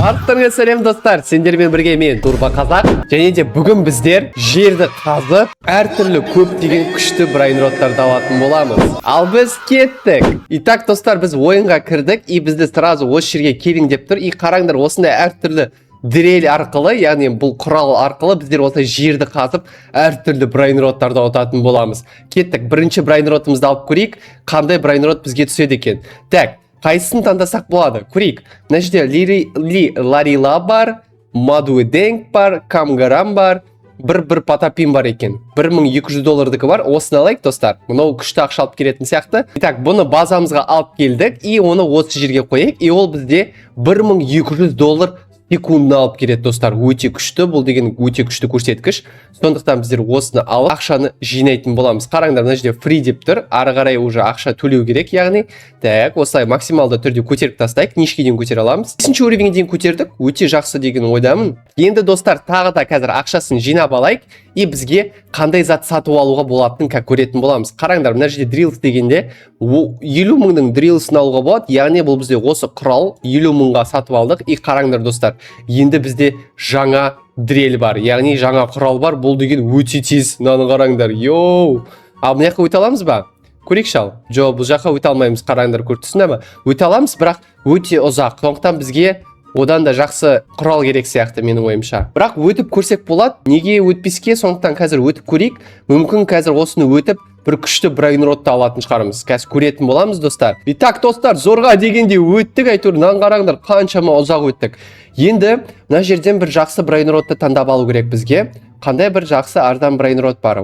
Барлықтарыңа сәлем достар, сендермен бірге мен Турбо Қазақ. Және де бүгін біздер жерді қазып, әртүрлі көптеген күшті брайнроттарды алатын боламыз. Ал біз кеттік. Итак, достар, біз ойынға кірдік, и бізді сразу осы жерге келің деп тұр. И қараңдар, осындай әртүрлі дрель арқылы, яғни бұл құрал арқылы біздер осы жерді қазып, әртүрлі брайнроттарды ұтатын боламыз. Кеттік, бірінші брайнротымызды алып көрейік, қандай брайнрот бізге түседі екен. Так, қайсысын таңдасақ болады? Көрейік. Мына жерде Ларила бар, Мадуэденг бар, Камгарам бар, бір Потапин бар екен. $1200 бар. Осыны алайық, достар. Мұнау күшті ақша алып келетін сияқты. Так, бұны базамызға алып келдік, и оны осы жерге қойайық. И ол бізде $1200 секундына алып келеді, достар. Өте күшті, бұл деген өте күшті көрсеткіш. Сондықтан біздер осыны алып ақшаны жинайтын боламыз. Қараңдар, мына жерде фри деп тұр. Ары қарай уже ақша төлеу керек, яғни. Так, осылай максималды түрде көтеріп тастайық. Нешеге дейін көтере аламыз? 5-ші уровеньге дейін көтердік. Өте жақсы деген ойдамын. Енді достар, тағы да қазір ақшасын жинап алайық, и бізге қандай зат сатып алуға болатынын көретін боламыз. Қараңдар, мына жерде дрилс дегенде 50 мыңның дрилсын алуға болады. Яғни бұл бізде осы құрал 50 мыңға сатып алдық. И қараңдар, достар, енді бізде жаңа дрель бар, яғни жаңа құрал бар. Бұл деген өте тез. Мынаны қараңдар. Йоу! Ал мына жаққа өте аламыз ба? Көрейік шал. Жоқ, бұл жаққа өте алмаймыз. Қараңдар, көрдіңіздер ме? Өте аламыз, бірақ өте ұзақ. Сондықтан бізге одан да жақсы құрал керек сияқты, менің ойымша. Бірақ өтіп көрсек болады. Неге өтпеске? Сондықтан қазір өтіп көрейік. Мүмкін қазір осыны өтіп бір күшті брайнротты алатын шығармыз. Қазір көретін боламыз, достар. Итак, достар, зорға дегенде өттік, әйтеуір. Мынаны қараңдар, қаншама ұзақ өттік. Енді мына жерден бір жақсы брайнротты таңдап алу керек бізге. Қандай бір жақсы арзан брайнрот бар?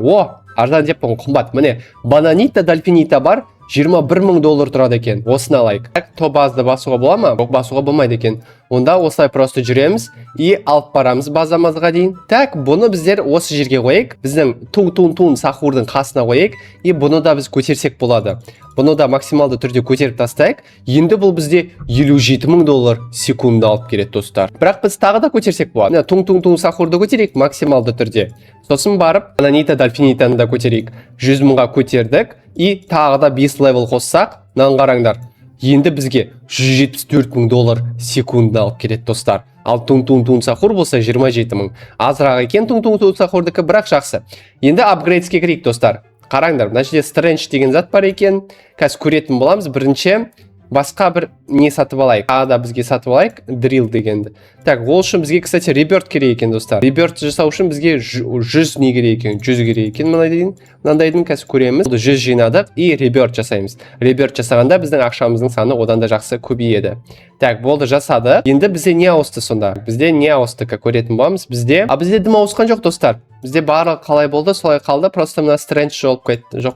Арзан деп қымбат. Міне, Бананита, Дальфинита бар. $21 000 тұрады екен. Осыны алайық. Тобазды басуға бола ма? Басуға болмайды екен. Онда осылай просто жүреміз и алып барамыз базамызға дейін. Так, бұны біздер осы жерге қойайық. Біздің тун сахурдың қасына қойайық, и бұны да біз көтерсек болады. Бұны да максималды түрде көтеріп тастайық. Енді бұл бізде $57 000 секундына алып келеді, достар. Бірақ біз тағы да көтерсек болады. Тун сахурды көтерейік максималды түрде. Сосын барып, Ананита, Дальфинитаны да көтерейік. 100 мыңға көтердік, и тағы да 5 левел қоссақ, мынаны қараңдар. Енді бізге $174 000 секундына алып келеді, достар. Ал тун сахур болса 27 мың. Азырақ екен тун сахурдікі, бірақ жақсы. Енді апгрейдске кірейік, достар. Қараңдар, мына жерде Strange деген зат бар екен. Қазір көретін боламыз. Бірінші басқа бір не сатып алайық. Да бізге сатып алайық, дрил дегенді. Так, ол үшін бізге, кстати, реберт керек екен, достар. Реберт жасау үшін бізге 100 не керек екен, 100 керек екен, мынандайдың қазір көреміз. 100 жинадық и реберт жасаймыз. Реберт жасағанда біздің ақшамыздың саны одан да жақсы көбейеді. Так, болды, жасады. Енді бізде не ауысты сонда? Бізде не ауысты, көретін боламыз. Бізде дым ауысқан жоқ, достар. Бізде барлығы қалай болды, солай қалды. Просто мына Strange жоқ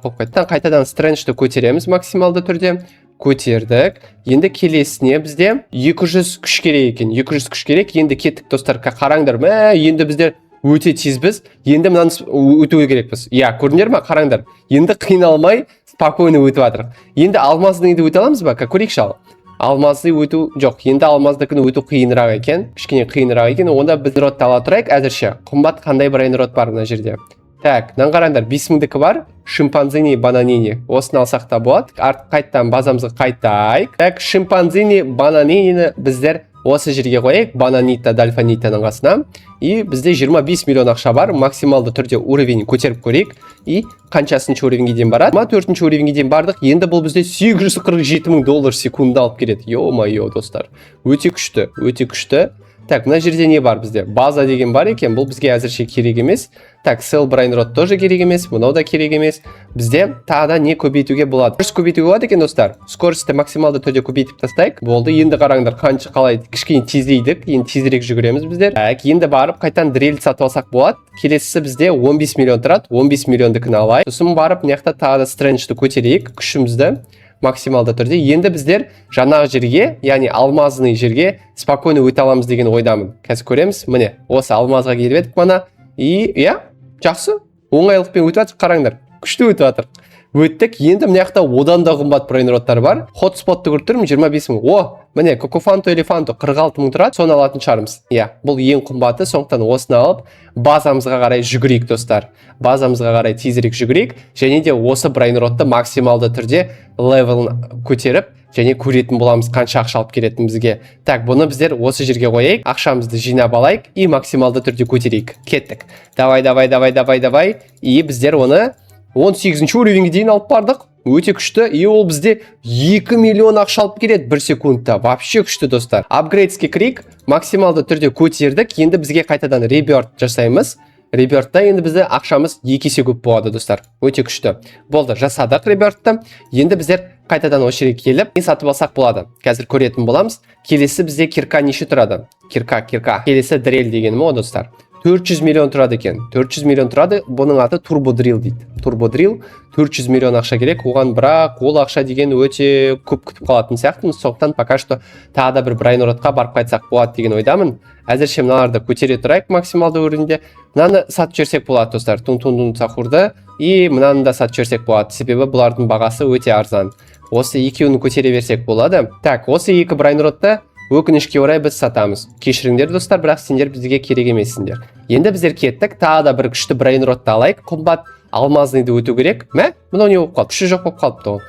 болып кетті. Қайтадан Strange'ді көтереміз максималды түрде. Көтердік. Енді келесіне бізде 200 күш керек екен. 200 күш керек. Енді кеттік, достар. Қараңдар, енді біздер өте тезбіз. Енді мынаны өтуге керекпіз. Көрдіңдер ме? Қараңдар. Енді қиналмай, спокойно өтіп жатырық. Енді алмаздың енді өте аламыз ба? Көрейік шал. Алмазды өту жоқ. Енді алмаздыкін өту қиынырақ екен. Кішкене қиынырақ екен. Онда біз ротты ала тұрайық. Әзірше қымбат қандай брайнрот бар мына жерде. Так, мынаны қараңдар, 5000-дікі бар. Шимпанзини, бананини. Осыны алсақ та болады. Қайттан базамызға қайтайық. Так, шимпанзини, бананинini біздер осы жерге қойайық. Бананита, Дальфинитаның қасына. И бізде 25 миллион ақша бар. Максималды түрде уровень көтеріп көрейік. И қаншасыншы уровеньге дейін барады? 4-ші уровеньге дейін бардық. Енді бұл бізде $847 000 секундына алып келеді. Йо-майо, достар. Өте күшті, өте күшті. Так, мына жерде не бар бізде? База деген бар екен, бұл бізге әзірше керек емес. Так, сел брайнрот тоже керек емес, мұнау да керек емес. Бізде тағы да не көбейтуге болады? Скорость көбейтуге болады екен, достар. Скоростьті максималды түрде көбейтіп тастайық. Болды, енді қараңдар, қанша қалай кішкене тездейдік, енді тезірек жүгіреміз біздер. Так, енді барып қайтан дрель сатып алсақ болады. Келесісі бізде 15 миллион тұрады, 15 миллиондікін алайық. Сосын барып, мына жақта тағы да Strange'ді көтерейік, күшімізді максималды түрде. Енді біздер жаңағы жерге, яғни алмазный жерге спокойно өте аламыз деген ойдамын. Қазір көреміз, міне, осы алмазға келіп едік мана. И, жақсы, оңайлықпен өтіп жатыр, қараңдар. Күшті өтіп жатыр. Өттік, енді мына жақта одан да қымбат брайнроттар бар. Хотспотты көріп тұрмын, 25 мың. Міне, Кокофанто, Элефанто 46 мың тұрады, соны алатын шығармыз. Бұл ең қымбаты, сондықтан осыны алып, базамызға қарай жүгірейік, достар. Базамызға қарай тезірек жүгірейік, және де осы брайнротты максималды түрде левелін көтеріп, және көретін боламыз қанша ақша алып келетінін бізге. Так, бұны біздер осы жерге қояйық, ақшамызды жинап алайық и максималды түрде көтерейік. Кеттік. Давай. И біздер оны 18-ші уровеньге дейін алып бардық. Өте күшті. И ол бізде 2 миллион ақша алып келеді 1 секундта. Вообще күшті, достар. Апгрейдске кірейік, максималды түрде көтердік. Енді бізге қайтадан реберт жасаймыз. Ребертта енді бізде ақшамыз 2 есе көп болады, достар. Өте күшті. Болды, жасадық ребертті. Енді біздер қайтадан осы жерге келіп, не сатып алсақ болады. Қазір көретін боламыз. Келесі бізде кирка неше тұрады? Кирка. Келесі дрель дегенім о, достар. 400 миллион тұрады екен. 400 миллион тұрады. Бұның аты турбо дрил дейді. Турбо дрил 400 миллион ақша керек. Оған бірақ ол ақша деген өте көп күтіп қалатын сияқты. Сондықтан пока что тағы да бір брайнродқа барып қайтсақ болады деген ойдамын. Әзірше мыналарды көтере тұрайық максималды уровеньде. Мынаны сатып жіберсек болады, достар. Тун сахурды и мынаны да сатып жіберсек болады. Себебі бұлардың бағасы өте арзан. Осы екеуін көтере берсек болады. Так, осы екі брайнродты өкінішке орай біз сатамыз. Кешіріңдер, достар, бірақ сендер бізге керек емессіңдер. Енді біздер кеттік, тағы да бір күшті брайнродты алайық. Қымбат алмазныйды өту керек. Мынау не болып қалды? Күші жоқ болып қалыпты ол.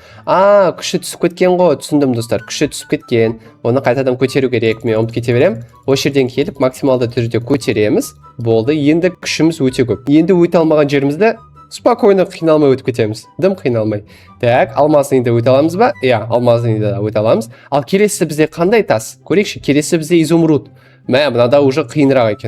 Күші түсіп кеткен ғой, түсіндім, достар. Күші түсіп кеткен. Оны қайтадан көтеру керек. Мен ұмытып кете берем. Осы жерден келіп максималды түрде көтереміз. Болды. Енді күшіміз өте көп. Енді өте алмаған жерімізді спокойно қиналмай өтіп кетеміз. Дым қиналмай. Так, алмазныйды өте аламыз ба? Алмазныйды да өте аламыз. Ал келесі бізде қандай тас? Көрейікші, келесі бізде изумруд. Мынада уже қиынырақ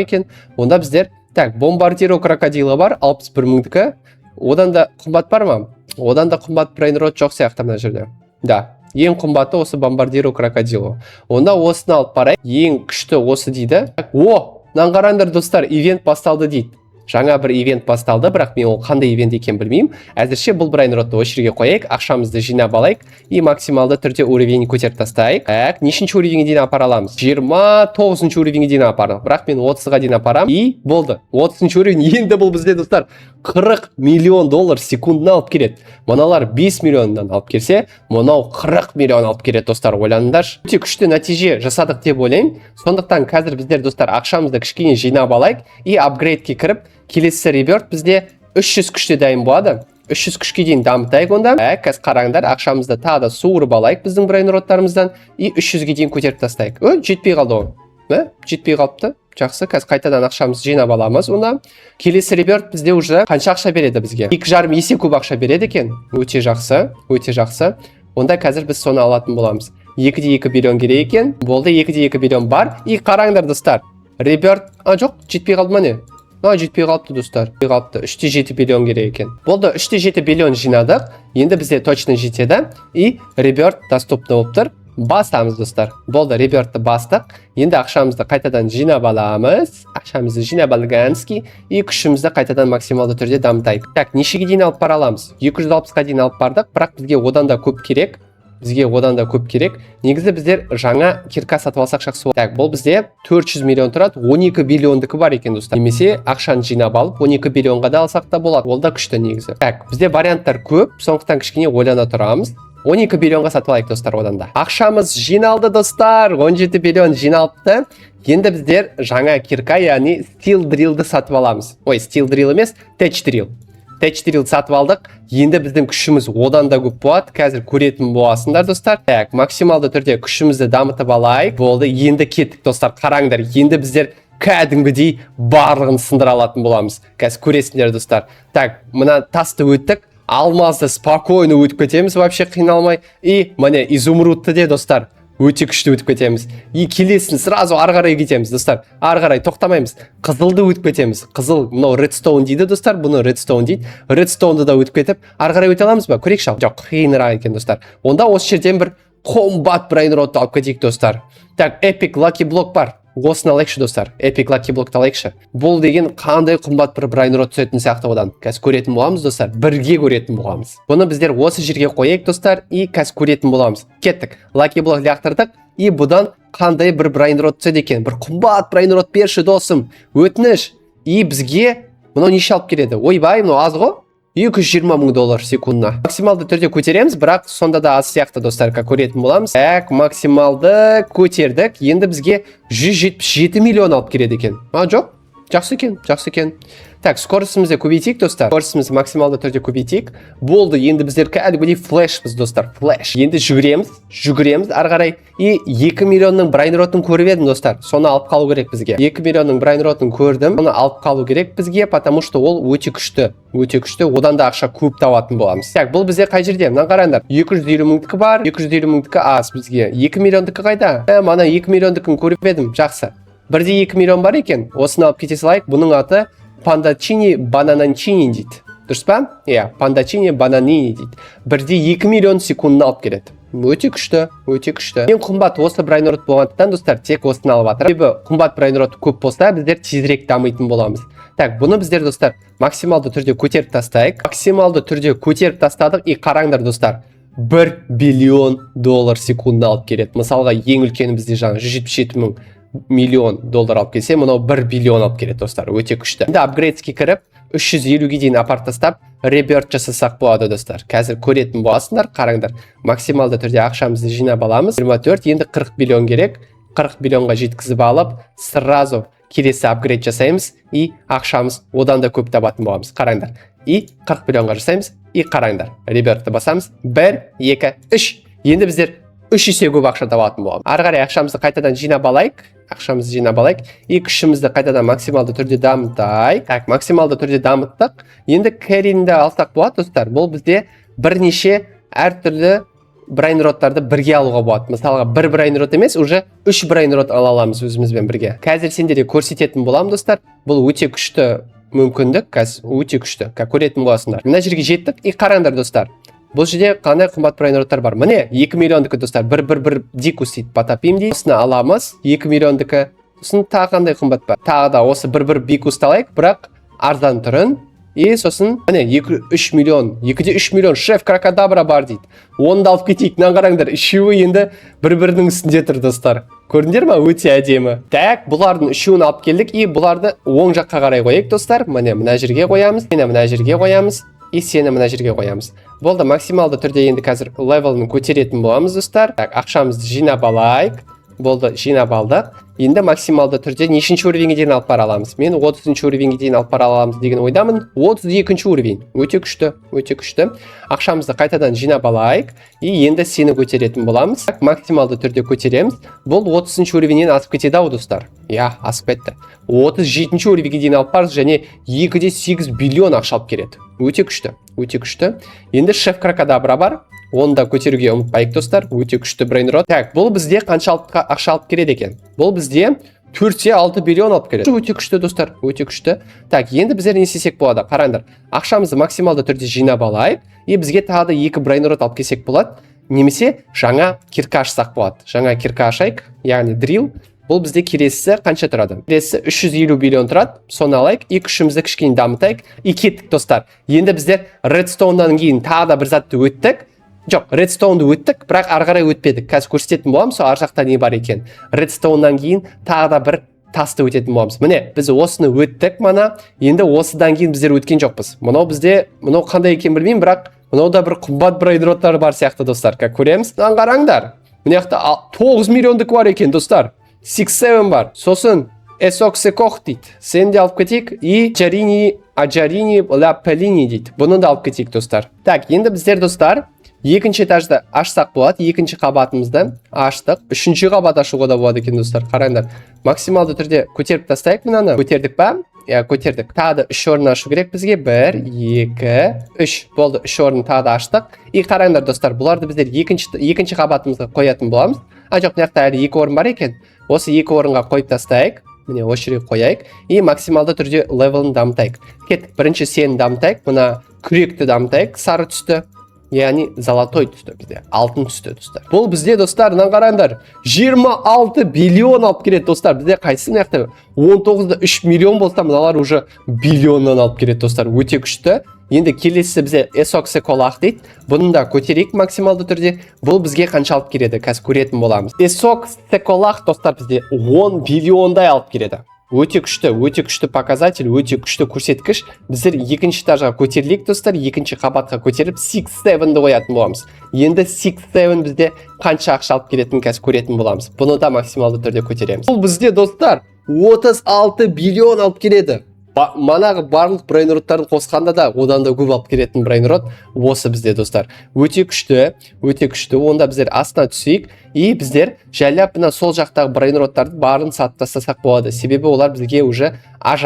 екен. Онда біздер, так, бомбардиро крокодилы бар, 61 мыңдікі. Одан да қымбат бар ма? Одан да қымбат брайнрод жоқ сияқты мына жерде. Да, ең қымбаты осы бомбардиро крокодило. Онда осыны алып барайық. Ең күшті осы дейді. Мынаны қараңдар, достар, ивент басталды дейді. Жаңа бір ивент басталды, бірақ мен ол қандай ивент екен білмеймін. Әзірше бұл брайнродты осы жерге қояйық, ақшамызды жинап алайық и максималды түрде уровень көтеріп тастайық. Так, нешінші уровеньге дейін апара аламыз? 29-ші уровеньге дейін апардық, бірақ мен 30-ға дейін апарам и болды. 30-ші уровень. Енді бұл бізде, достар, 40 миллион доллар секундына алып келеді. Мыналар 5 миллионнан алып келсе, мынау 40 миллион алып келеді, достар, ойланыңдаршы. Өте күшті нәтиже жасадық деп ойлаймын. Сондықтан қазір біздер, достар, ақшамызды кішкене жинап алайық и апгрейдке кіріп, келесі реберт бізде 300 күште дайын болады. 300 күшке дейін дамытайық онда. Қазір қараңдар, ақшамызды тағы да суырып алайық біздің брайнродтарымыздан и 300-ге дейін көтеріп тастайық. Жетпей қалды ол. Жетпей қалыпты. Жақсы, қазір қайтадан ақшамызды жинап аламыз онда. Келесі реберт бізде уже қанша ақша береді бізге? 2,5 есе көп ақша береді екен. Өте жақсы. Онда қазір біз соны алатын боламыз. 2,2 миллион керек екен. Болды, 2,2 миллион бар. И қараңдар, достар. Реберт, жоқ, жетпей қалды ма не? Жетпей қалыпты, достар. 3,7 миллион керек екен. Болды, 3,7 миллион жинадық. Енді бізде точно жетеді. И реберт доступны болып тұр. Бастамыз, достар. Болды, ребертті бастық. Енді ақшамызды қайтадан жинап аламыз. Ақшамызды жинап алғанский. И күшімізді қайтадан максималды түрде дамытайық. Так, нешеге дейін алып бара аламыз? 260-қа дейін алып бардық, бірақ бізге одан да көп керек. Негізі біздер жаңа кирка сатып алсақ жақсы болады. Так, бұл бізде 400 миллион тұрады, 12 миллиондікі бар екен, достар. Немесе ақшаны жинап алып, 12 миллионға да алсақ та болады. Ол да күшті негізі. Так, бізде варианттар көп, сондықтан кішкене ойлана тұрамыз. 12 миллионға сатып алайық, достар, одан да. Ақшамыз жиналды, достар. 17 миллион жиналыпты. Енді біздер жаңа кирка, яғни steel drillді сатып аламыз. Steel drill емес, tech drill. Tech drill сатып алдық. Енді біздің күшіміз одан да көп болады. Қазір көретін боласыңдар, достар. Так, максималды түрде күшімізді дамытып алайық. Болды, енді кеттік, достар. Қараңдар, енді біздер кәдімгідей барлығын сындыра алатын боламыз. Қазір көресіңдер, достар. Так, мына тасты өттік. Алмазды спокойно өтіп кетеміз, вообще қиналмай. И міне изумрудты де, достар, өте күшті өтіп кетеміз. И келесін сразу ары қарай кетеміз, достар. Ары қарай тоқтамаймыз. Қызылды өтіп кетеміз. Қызыл, мынау redstone дейді, достар. Бұны redstone дейді. Redstone'ды да өтіп кетіп, ары қарай өте аламыз ба? Көрейікші ал. Жоқ, қиынырақ екен, достар. Онда осы жерден бір қомбат брайнродты алып кетейік, достар. Так, epic lucky block бар. Осыны алайықшы, достар. Epic lucky blockты алайықшы. Бұл деген қандай қымбат бір брайнрод түсетін сияқты одан. Қазір көретін боламыз, достар. Бірге көретін боламыз. Бұны біздер осы жерге қойайық, достар, и қазір көретін боламыз. Кеттік. Lucky block лақтырдық, и бұдан қандай бір брайнрод түседі екен. Бір қымбат брайнрод берші, досым. Өтініш. И бізге мынау неше алып келеді? Ойбай, мынау аз ғой. 220 мың доллар секундына. Максималды түрде көтереміз, бірақ сонда да аз сияқты, достар, көретін боламыз. Так, максималды көтердік. Енді бізге 177 миллион алып келеді екен. Жоқ. Жақсы екен. Так, скоростымызды көбейтейік, достар. Скоростымызды максималды түрде көбейтейік. Болды, енді біздер кәдімгідей флешпіз, достар. Флеш. Енді жүгіреміз ары қарай. И 2 миллионның брайнротын көріп едім, достар. Соны алып қалу керек бізге. 2 миллионның брайнротын көрдім. Соны алып қалу керек бізге, потому что ол өте күшті. Одан да ақша көп табатын боламыз. Так, бұл бізде қай жерде? Мына қараңдар. 250 мыңдікі бар, 250 мыңдікі аз бізге. 2 миллиондікі қайда? Мана 2 миллиондікін көріп едім. Жақсы. Бірде 2 миллион бар екен. Осыны алып кете салайық. Бұның аты Пандачини банананчини дейді. Дұрыс па? Иә, Пандачини бананини дейді. Бірде 2 миллион секундын алып келеді. Өте күшті. Ең қымбат осы брайнрот болғандықтан, достар, тек осыны алып жатыр. Себебі қымбат брайнрот көп болса, біздер тезірек дамитын боламыз. Так, бұны біздер, достар, максималды түрде көтеріп тастайық. Максималды түрде көтеріп тастадық. И қараңдар, достар, 1 биллион доллар секундын алып келеді. Мысалға, ең үлкені бізде жаңа 177 миллион доллар алып келсе, мынау 1 биллион алып келеді, достар. Өте күшті. Енді апгрейдске кіріп, 350-ге дейін апарып тастап, реберт жасасақ болады, достар. Қазір көретін боласыңдар, қараңдар. Максималды түрде ақшамызды жинап аламыз. 24, енді 40 миллион керек. 40 миллионға жеткізіп алып, сразу келесі апгрейд жасаймыз и ақшамыз одан да көп табатын боламыз. Қараңдар. И 40 миллионға жасаймыз и қараңдар. Ребертті басамыз. 1, 2, 3. Енді біздер 3 есе көп ақша табатын боламыз. Ары қарай ақшамызды қайтадан жинап алайық. И күшімізді қайтадан максималды түрде дамытайық. Так, максималды түрде дамыттық. Енді кэринді алсақ болады, достар. Бұл бізде бірнеше әртүрлі брайнроттарды бірге алуға болады. Мысалға, бір брайнрот емес, уже 3 брайнрот ала аламыз өзімізбен бірге. Қазір сендерге көрсететін болам, достар. Бұл өте күшті мүмкіндік, өте күшті. Көретін боласыңдар. Мына жерге жеттік и қараңдар, достар. Бұл жерде қандай қымбат брайнроттар бар? Міне, 2 миллиондікі, достар, бір дикус дейді, потапим дейді. Осыны аламыз, 2 миллиондікі. Сосын тағы қандай қымбат бар? Тағы да осы бір бикус алайық, бірақ арзан түрін. И сосын, міне, 3 миллион, 2-3 миллион шеф крокодабра бар дейді. Оны да алып кетейік, мына қараңдар, үшеуі енді бір-бірінің үстінде тұр, достар. Көрдіңдер ма? Өте әдемі. Так, бұлардың үшеуін алып келдік, и бұларды оң жаққа қарай қойайық, достар. Міне, мына жерге қоямыз, мына жерге қоямыз. И сені мына жерге қоямыз. Болды, максималды түрде енді қазір левелін көтеретін боламыз, достар. Так, ақшамызды жинап алайық. Болды, жинап алдық. Енді максималды түрде нешінші уровенге дейін алып бара аламыз? Мен 30-ші уровенге дейін алып бара аламыз деген ойдамын. 32-ші уровень. Өте күшті. Ақшамызды қайтадан жинап алайық. И енді сені көтеретін боламыз. Так, максималды түрде көтереміз. Бұл 30-ші уровеннен асып кетеді ау, достар. Я, асып кетті. 37-ші уровенге дейін алып барыз және 2,8 биллион ақша алып келеді. Өте күшті. Енді шеф крокодабра бар. Оны да көтеруге ұмытпайық, достар. Өте күшті брайнрот. Так, бұл бізде қаншалықты ақша алып келеді екен? Бұл бізде 4-6 биллион алып келеді. Өте күшті, достар. Өте күшті. Так, енді біздер не істесек болады? Қараңдар. Ақшамызды максималды түрде жинап алайық. И бізге тағы да 2 брайнрот алып келсек болады. Немесе жаңа кирка ашсақ болады. Жаңа кирка ашайық, яғни дрил. Бұл бізде келесі қанша тұрады? Келесі 350 миллион тұрады. Соны алайық. И күшімізді кішкене дамытайық. И кеттік, достар. Енді біздер Redstone'дан кейін тағы да бір затты өттік. Жоқ, Redstone'ды өттік, бірақ ары қарай өтпедік. Қазір көрсететін боламыз, ар жақта не бар екен. Redstone'дан кейін тағы да бір тасты өтетін боламыз. Міне, біз осыны өттік мана. Енді осыдан кейін біздер өткен жоқпыз. Мынау қандай екен білмеймін, бірақ мынау да бір қымбат брайнроттар бар сияқты, достар. Көреміз? Қараңдар. Мына жақта 9 миллиондық бар екен, достар. 6-7 бар. Сосын Эсоксекох дейді. Сені де алып кетейік. И Аджарини Лапелини дейді. Бұны да алып кетейік, достар. Так, енді біздер, достар, екінші этажды ашсақ болады. Екінші қабатымызды аштық. Үшінші қабат ашуға да болады екен, достар. Қараңдар. Максималды түрде көтеріп тастайық мынаны. Көтердік па? Я, көтердік. Тағы да 3 орын ашу керек бізге. 1, 2, 3. Болды, 3 орын тағы да аштық. И қараңдар, достар, бұларды біздер екінші қабатымызға қоятын боламыз. Жоқ, мына әлі 2 орын бар екен. Осы 2 орынға қойып тастайық. Міне, осы жерге қояйық. И максималды түрде левелін дамытайық. Кеттік, бірінші сені дамытайық. Мына күректі дамытайық, сары түсті. Яғни золотой түсті бізде, алтын түсті, достар. Бұл бізде, достар, қараңдар, 26 биллион алып келеді, достар. Бізде қайсы мықты 19-да 3 миллион болса, мыналар уже биллионнан алып келеді, достар. Өте күшті. Енді келесі бізде Эсоксеколах дейді. Бұны да көтерейік максималды түрде. Бұл бізге қанша алып келеді? Қазір көретін боламыз. Эсоксеколах, достар, бізде 10 биллиондай алып келеді. Өте күшті показатель, өте күшті көрсеткіш. Біздер екінші этажға көтерілейік, достар. Екінші қабатқа көтеріп 6-7-ді қоятын боламыз. Енді 6-7 бізде қанша ақша алып келетінін қазір көретін боламыз. Бұны да максималды түрде көтереміз. Бұл бізде, достар, 36 биллион алып келеді. Манағы барлық брейнроттарын қосқанда да одан да көп алып келетін брейнрот осы бізде достар. Өте күшті. Онда біздер астына түсейік, и біздер жайлап мына сол жақтағы брейнроттарды барын сатып тастасақ болады. Себебі олар бізге уже аз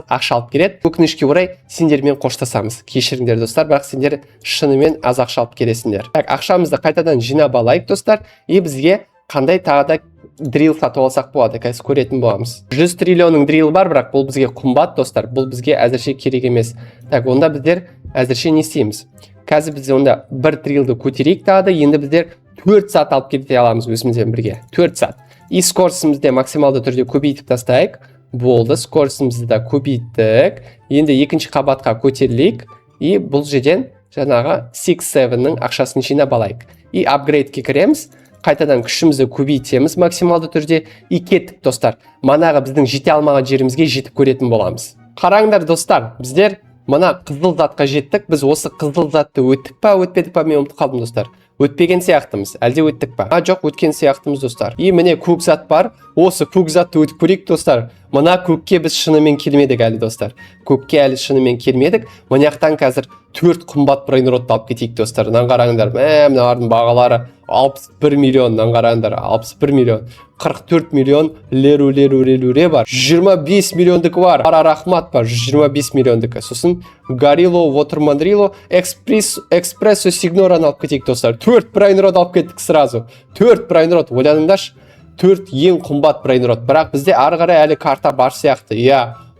ақша алып келеді. Өкінішке орай сендермен қоштасамыз. Кешіріңдер достар, бірақ сендер шынымен аз ақша алып келесіңдер. Ақшамызды қайтадан жинап алайық достар, и бізге қандай тағы да дрил сатып алсақ болады, қазір көретін боламыз. 100 триллионның дрил бар, бірақ бұл бізге қымбат достар, бұл бізге әзірше керек емес. Онда біздер әзірше не істейміз? Қазір біз онда 1 триллды көтерейік тағы да, енді біздер 4 сат алып кете аламыз өзімізбен бірге. 4 сат. И скоростымызды максималды түрде көбейтіп тастайық. Болды, скоростымызды да көбейттік. Енді екінші қабатқа көтерілейік, и бұл жерден жаңағы 6-7-ның ақшасын жинап алайық. И апгрейдке кіреміз. Қайтадан күшімізді көбейтеміз максималды түрде, и кеттік достар. Манағы біздің жете алмаған жерімізге жетіп көретін боламыз. Қараңдар достар, біздер мына қызыл затқа жеттік. Біз осы қызыл затты өттік па, өтпедік па, мен ұмытып қалдым достар. Өтпеген сияқтымыз, әлде өттік па? Жоқ, өткен сияқтымыз достар. И міне көк зат бар. Осы көк затты өтіп көрейік достар. Мына көкке біз шынымен келмедік әлі достар. Көкке әлі шынымен келмедік. Мынаяқтан қазір 4 қымбат брейнротты алып кетейік достар. Мынаны қараңдар. Мыналардың бағалары 61 миллионнан қараңдар. 61 миллион. 44 миллион леру бар. 25 миллиондікі бар. Рахмат бар. 125 миллиондікі. Сосын Горилло, Watermandrillo, Экспрессо Сигнораны алып кетейік достар. 4 брейнрот алып кеттік сразу. 4 брейнрот. Ойланыңдаршы. 4 ең қымбат брейнрот. Бірақ бізде ары қарай әлі карта бар сияқты.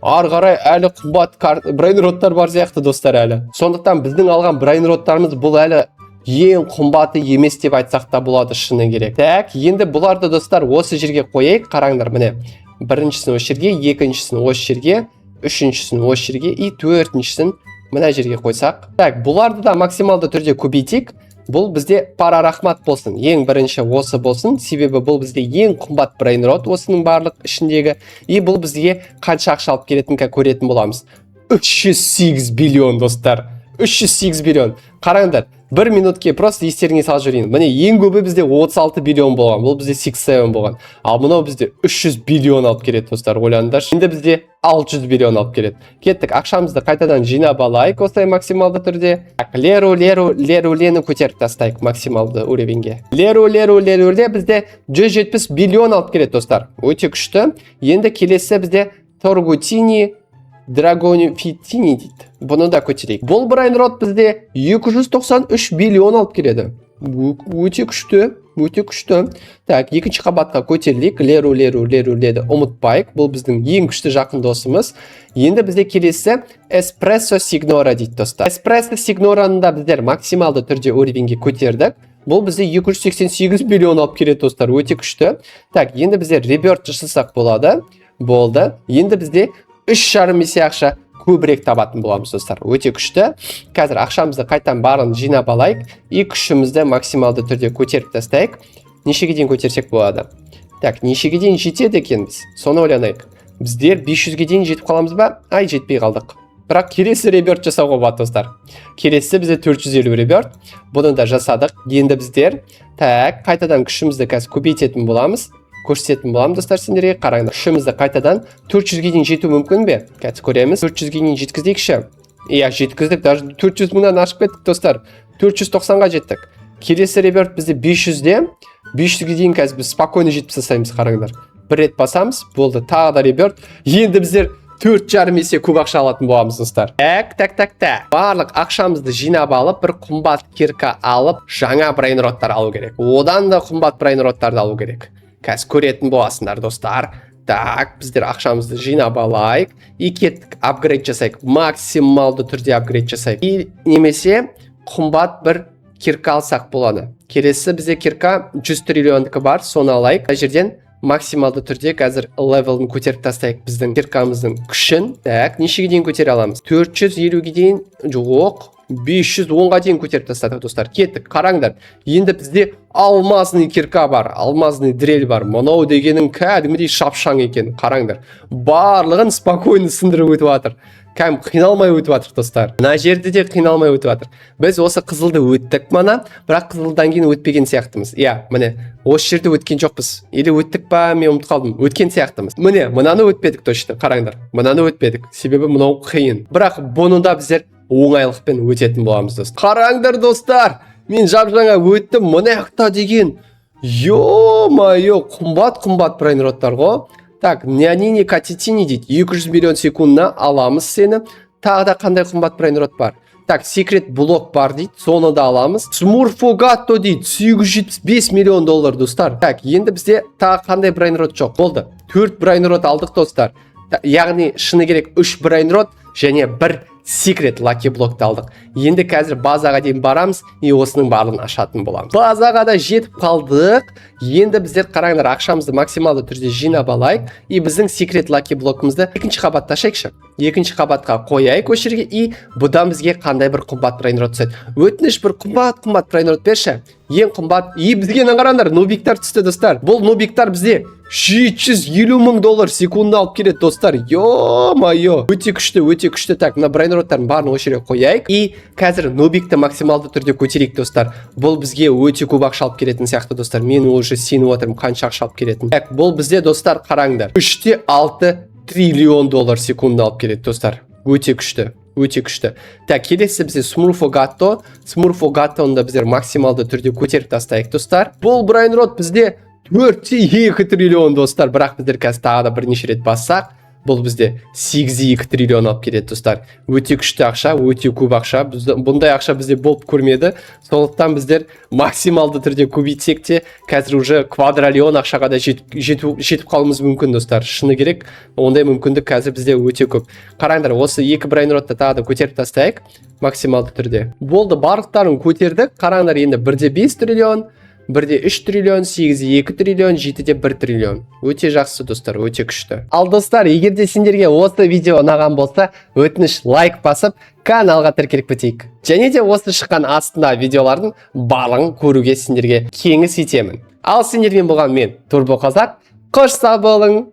Ары қарай әлі қымбат брейнроттар бар сияқты достар әлі. Сондықтан біздің алған брейнроттарымыз бұл әлі ең қымбаты емес деп айтсақ та болады шыны керек. Енді бұларды достар осы жерге қойайық. Қараңдар, міне. Біріншісін осы жерге, екіншісін осы жерге, үшіншісін осы жерге, и төртіншісін мына жерге қойсақ. Бұларды да максималды түрде көбейтейік. Бұл бізде пара рахмат болсын. Ең бірінші осы болсын. Себебі бұл бізде ең қымбат брейнрот осының барлық ішіндегі. И бұл бізге қанша ақша алып келетін көретін боламыз. 308 биллион достар. 308 биллион. Қараңдар, 1 минутке просто естеріңе салып жіберейін. Міне ең көбі бізде 36 биллион болған. Бұл бізде 6-7 болған. Ал мынау бізде 300 биллион алып келеді достар. Ойлаңдар. Енді бізде 600 биллион алып келеді. Кеттік, ақшамызды қайтадан жинап алайық осылай максималды түрде. Леру-лені көтеріп тастайық максималды уровеньге. Леру-ле бізде 170 биллион алып келеді достар. Өте күшті. Енді келесі бізде Торгутини Драгонфитини дейді. Бұны да көтерейік. Бұл брейнрот бізде 293 биллион алып келеді. Өте күшті. Екінші қабатқа көтерілейік. Леру-леді ұмытпайық. Бұл біздің ең күшті жақын досымыз. Енді бізде келесі Эспрессо Сигнора дейді достар. Эспрессо Сигнораны да біздер максималды түрде уровеньге көтердік. Бұл бізде 288 биллион алып келеді достар. Өте күшті. Енді біздер реберт жасасақ болады. Болды. Енді бізде 3,5 есе ақша көбірек табатын боламыз достар. Өте күшті. Қазір ақшамызды қайтан барын жинап алайық, и күшімізді максималды түрде көтеріп тастайық. Нешеге дейін көтерсек болады? Нешеге дейін жетеді екенбіз? Соны ойланайық. Біздер 500-ге дейін жетіп қаламыз ба? Жетпей қалдық. Бірақ келесі реберт жасауға болады достар. Келесі бізде 450 реберт. Бұны да жасадық. Енді біздер қайтадан күшімізді қазір көбейтетін боламыз. Көрсететін боламын достар сендерге. Қараңдар, күшімізді қайтадан 400-ге дейін жету мүмкін бе? Қазір көреміз. 400-ге дейін жеткіздейікші. Жеткіздік. Даже 400 мыңнан ашып кеттік достар. 490-ға жеттік. Келесі реберт бізде 500-де. 500-ге дейін қазір біз спокойно жетіп тастаймыз. Қараңдар. Бір рет басамыз. Болды. Тағы да реберт. Енді біздер 4,5 есе көп ақша алатын боламыз достар. Барлық ақшамызды жинап алып, бір қымбат кирка алып, жаңа брейнроттар алу керек. Одан да қымбат брейнроттарды алу керек. Қазір көретін боласыңдар достар. Біздер ақшамызды жинап алайық, и кеттік, апгрейд жасайық. Максималды түрде апгрейд жасайық. И немесе қымбат бір кирка алсақ болады. Келесі бізде кирка 100 триллиондікі бар, соны алайық. Бұл жерден максималды түрде қазір левелін көтеріп тастайық біздің киркамыздың күшін. Нешеге дейін көтере аламыз? 450-ге дейін, жоқ, 510-ға дейін көтеріп тастадық достар. Кеттік, қараңдар. Енді бізде алмазный кирка бар, алмазный дрель бар. Мынау дегенің кәдімгідей шапшаң екен. Қараңдар. Барлығын спокойно сындырып өтіп жатыр. Қиналмай өтіп жатыр достар. Мына жерде де қиналмай өтіп жатыр. Біз осы қызылды өттік мана, бірақ қызылдан кейін өтпеген сияқтымыз. Міне, осы жерде өткен жоқпыз. Или өттік па, мен ұмытып қалдым. Өткен сияқтымыз. Міне, мынаны өтпедік точно. Қараңдар. Мынаны өтпедік. Себебі мынау қиын. Бірақ бұны да біздер оңайлықпен өтетін боламыз, достар. Қараңдар, достар. Мен жап-жаңа өттім. Мына жақта деген. Ё-майо, қымбат брейнроттар ғой. Так, нянини катитини дейді. 200 миллион секундына аламыз сені. Тағы да қандай қымбат брейнрот бар? Так, секрет блок бар дейді. Соны да аламыз. Смурфогатто дейді. 875 миллион доллар, достар. Так, енді бізде тағы қандай брейнрот жоқ. Болды. 4 брейнрот алдық, достар. Яғни шыны керек 3 брейнрот және 1 секрет лаки блокты алдық. Енді қазір базаға дейін барамыз, и осының барлығын ашатын боламыз. Базаға да жетіп қалдық. Енді біздер қараңдар, ақшамызды максималды түрде жинап алайық, и біздің секрет лаки блокымызды екінші қабатта ашайықшы. Екінші қабатқа қояйық осы жерге, и бұдан бізге қандай бір қымбат брейнрот түседі. Өтініш бір қымбат брейнрот берші. Ең қымбат. И бізге қараңдар, нубиктар түсті, достар. Бұл нубиктар бізде 750 мың доллар секундына алып келеді, достар. Ё-майо. Өте күшті. Так, мына брейнроттардың барын осы жерге қояйық. И қазір нубикті максималды түрде көтерейік, достар. Бұл бізге өте көп ақша алып келетін сияқты, достар. Мен уже сеніп отырмын, қанша ақша алып келетін. Так, бұл бізде, достар, қараңдар. 3,6 триллион доллар секундына алып келеді, достар. Өте күшті. Так, келесі бізде Смурфогаттоны да біздер максималды түрде көтеріп тастайық, достар. Бұл брейнрот бізде 4,2 триллион, достар. Бірақ біздер қазір тағы да бірнеше рет бассақ, бұл бізде 8,2 триллион алып келеді, достар. Өте күшті ақша, өте көп ақша. Бұндай ақша бізде болып көрмеді. Сондықтан біздер максималды түрде көбейтсек те, қазір уже квадриллион ақшаға да жетіп қалуымыз мүмкін, достар. Шыны керек, ондай мүмкіндік қазір бізде өте көп. Қараңдар, осы 2 брейнротты тағы да көтеріп тастайық максималды түрде. Болды, барлықтарын көтердік. Қараңдар, енді 1,5 триллион, 1,3 триллион, 8,2 триллион, 7,1 триллион. Өте жақсы, достар, өте күшті. Ал, достар, егер де сендерге осы видео ұнаған болса, өтініш лайк басып, каналға тіркеліп кетейік. Және де осы шыққан астында видеолардың барлығын көруге сендерге кеңес етемін. Ал сендермен болған мен, Турбо Қазақ. Қош сау болың.